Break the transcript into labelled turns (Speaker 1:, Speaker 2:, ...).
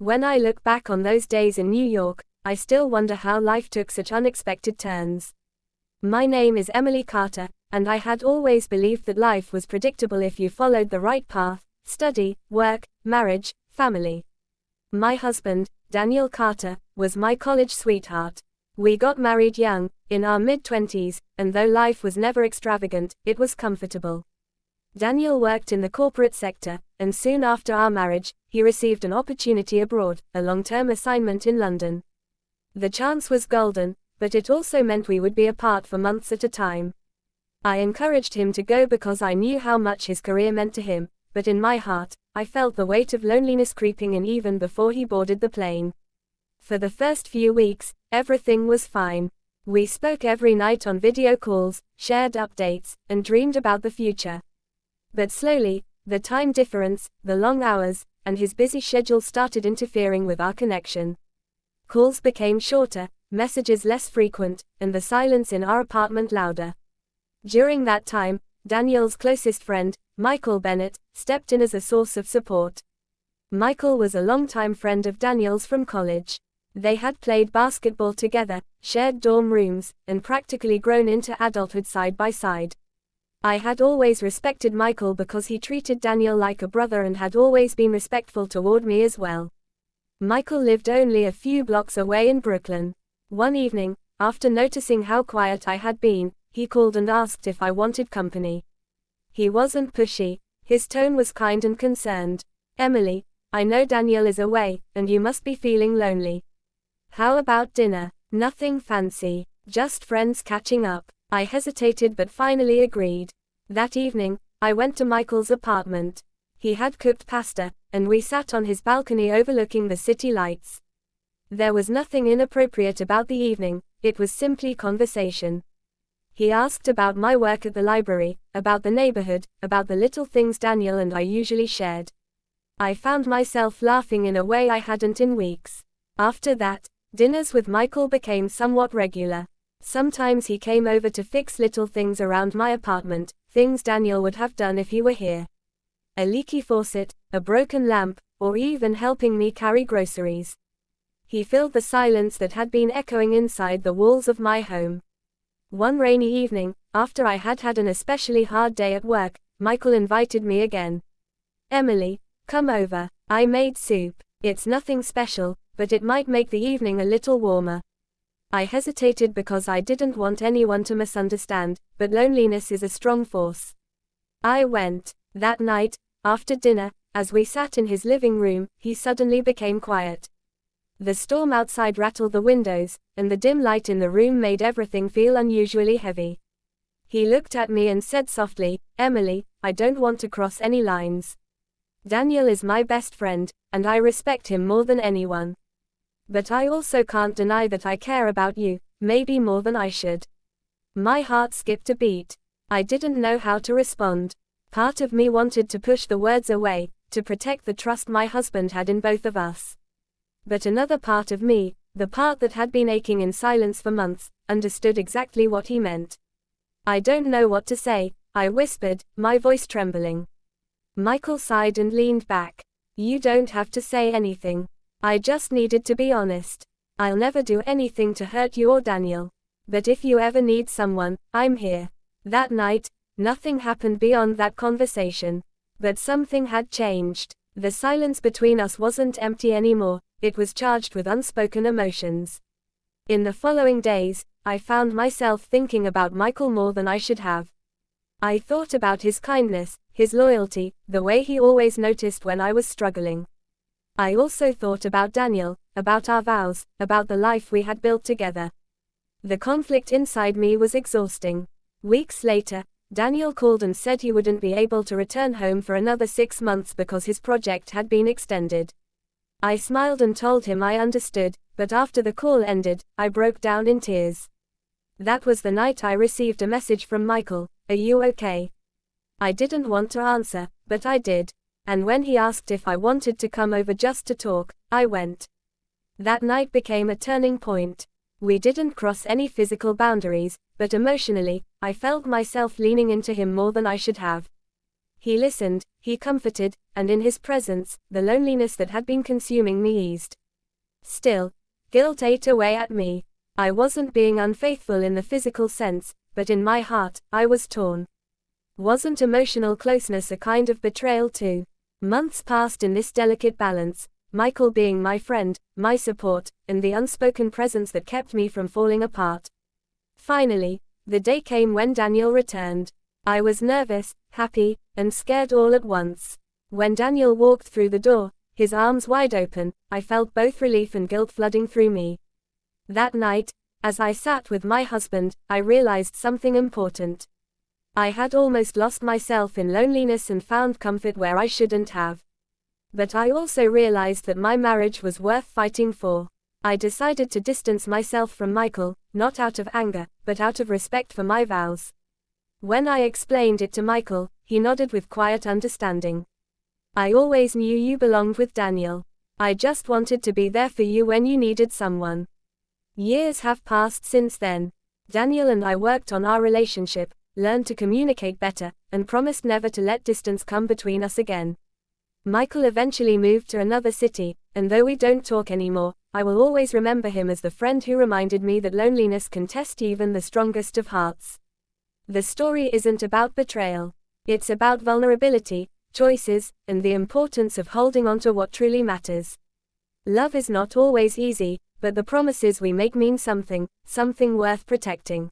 Speaker 1: When I look back on those days in New York, I still wonder how life took such unexpected turns. My name is Emily Carter, and I had always believed that life was predictable if you followed the right path: study, work, marriage, family. My husband, Daniel Carter, was my college sweetheart. We got married young, in our mid-20s, and though life was never extravagant, it was comfortable. Daniel worked in the corporate sector, and soon after our marriage, he received an opportunity abroad, a long-term assignment in London. The chance was golden, but it also meant we would be apart for months at a time. I encouraged him to go because I knew how much his career meant to him, but in my heart, I felt the weight of loneliness creeping in even before he boarded the plane. For the first few weeks, everything was fine. We spoke every night on video calls, shared updates, and dreamed about the future. But slowly, the time difference, the long hours, and his busy schedule started interfering with our connection. Calls became shorter, messages less frequent, and the silence in our apartment louder. During that time, Daniel's closest friend, Michael Bennett, stepped in as a source of support. Michael was a longtime friend of Daniel's from college. They had played basketball together, shared dorm rooms, and practically grown into adulthood side by side. I had always respected Michael because he treated Daniel like a brother and had always been respectful toward me as well. Michael lived only a few blocks away in Brooklyn. One evening, after noticing how quiet I had been, he called and asked if I wanted company. He wasn't pushy, his tone was kind and concerned. "Emily, I know Daniel is away, and you must be feeling lonely. How about dinner? Nothing fancy, just friends catching up." I hesitated but finally agreed. That evening, I went to Michael's apartment. He had cooked pasta, and we sat on his balcony overlooking the city lights. There was nothing inappropriate about the evening, it was simply conversation. He asked about my work at the library, about the neighborhood, about the little things Daniel and I usually shared. I found myself laughing in a way I hadn't in weeks. After that, dinners with Michael became somewhat regular. Sometimes he came over to fix little things around my apartment, things Daniel would have done if he were here. A leaky faucet, a broken lamp, or even helping me carry groceries. He filled the silence that had been echoing inside the walls of my home. One rainy evening, after I had had an especially hard day at work, Michael invited me again. "Emily, come over. I made soup. It's nothing special, but it might make the evening a little warmer." I hesitated because I didn't want anyone to misunderstand, but loneliness is a strong force. I went. That night, after dinner, as we sat in his living room, he suddenly became quiet. The storm outside rattled the windows, and the dim light in the room made everything feel unusually heavy. He looked at me and said softly, "Emily, I don't want to cross any lines. Daniel is my best friend, and I respect him more than anyone. But I also can't deny that I care about you, maybe more than I should." My heart skipped a beat. I didn't know how to respond. Part of me wanted to push the words away, to protect the trust my husband had in both of us. But another part of me, the part that had been aching in silence for months, understood exactly what he meant. "I don't know what to say," I whispered, my voice trembling. Michael sighed and leaned back. "You don't have to say anything. I just needed to be honest. I'll never do anything to hurt you or Daniel. But if you ever need someone, I'm here." That night, nothing happened beyond that conversation. But something had changed. The silence between us wasn't empty anymore, it was charged with unspoken emotions. In the following days, I found myself thinking about Michael more than I should have. I thought about his kindness, his loyalty, the way he always noticed when I was struggling. I also thought about Daniel, about our vows, about the life we had built together. The conflict inside me was exhausting. Weeks later, Daniel called and said he wouldn't be able to return home for another 6 months because his project had been extended. I smiled and told him I understood, but after the call ended, I broke down in tears. That was the night I received a message from Michael, "Are you okay?" I didn't want to answer, but I did. And when he asked if I wanted to come over just to talk, I went. That night became a turning point. We didn't cross any physical boundaries, but emotionally, I felt myself leaning into him more than I should have. He listened, he comforted, and in his presence, the loneliness that had been consuming me eased. Still, guilt ate away at me. I wasn't being unfaithful in the physical sense, but in my heart, I was torn. Wasn't emotional closeness a kind of betrayal too? Months passed in this delicate balance, Michael being my friend, my support, and the unspoken presence that kept me from falling apart. Finally, the day came when Daniel returned. I was nervous, happy, and scared all at once. When Daniel walked through the door, his arms wide open, I felt both relief and guilt flooding through me. That night, as I sat with my husband, I realized something important. I had almost lost myself in loneliness and found comfort where I shouldn't have. But I also realized that my marriage was worth fighting for. I decided to distance myself from Michael, not out of anger, but out of respect for my vows. When I explained it to Michael, he nodded with quiet understanding. I always knew you belonged with Daniel. I just wanted to be there for you when you needed someone. Years have passed since then. Daniel and I worked on our relationship, learned to communicate better, and promised never to let distance come between us again. Michael eventually moved to another city, and though we don't talk anymore, I will always remember him as the friend who reminded me that loneliness can test even the strongest of hearts. The story isn't about betrayal. It's about vulnerability, choices, and the importance of holding on to what truly matters. Love is not always easy, but the promises we make mean something worth protecting.